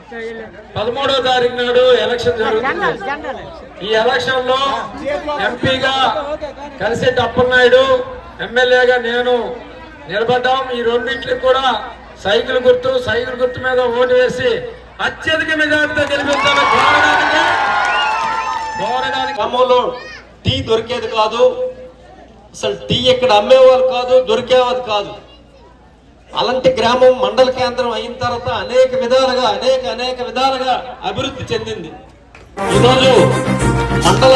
13వ తారీఖు నాడు ఎలక్షన్ జరుగుతుంది. ఈ ఎలక్షన్ లో ఎంపీగా కలిసెట్టి అప్పలనాయుడు, ఎమ్మెల్యేగా నేను నిలబడ్డాం. ఈ రెండింటికి కూడా సైకిల్ గుర్తు మీద ఓటు వేసి అత్యధిక మెజార్టీతో గెలిపించాలని కోరడానికి. గ్రామంలో టీ దొరికేది కాదు, అసలు టీ ఇక్కడ అమ్మేవాళ్ళు కాదు, దొరికేవాది కాదు. అలాంటి గ్రామం మండల కేంద్రం అయిన తర్వాత అనేక విధాలుగా అభివృద్ధి చెందింది. ఈరోజు మండల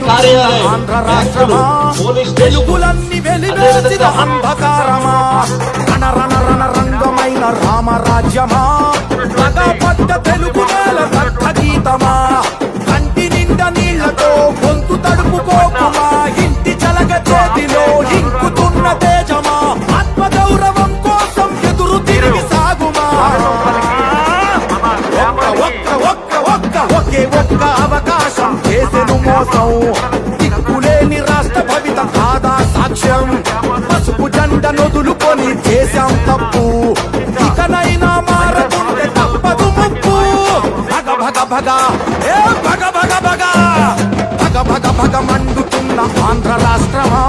కార్యాలయం, పోలీస్ రామరాజ్యమా తెలుగు గీతమా కంటి నిండా నీళ్లతో గొంతు తడుపుకోకుమా ఇంటి చలగ చేతిలో ఇంకుతున్న తేజమా ఆత్మగౌరవం కోసం ఎదురు తిరిగి సాగుమా ఒకే ఒక్క అవకాశం చేసెను మోసం దిక్కులేని రాష్ట్ర భవిత కాదా సాక్ష్యం పసుపు జెండ నొదులుకొని చేశాం తప్పు ఇకనైనా మారకుంటే తప్పదు ముప్పు భగ భగ భగ ఏ భగ భగ భగ భగ భగ భగ మండుతున్న ఆంధ్ర రాష్ట్రమా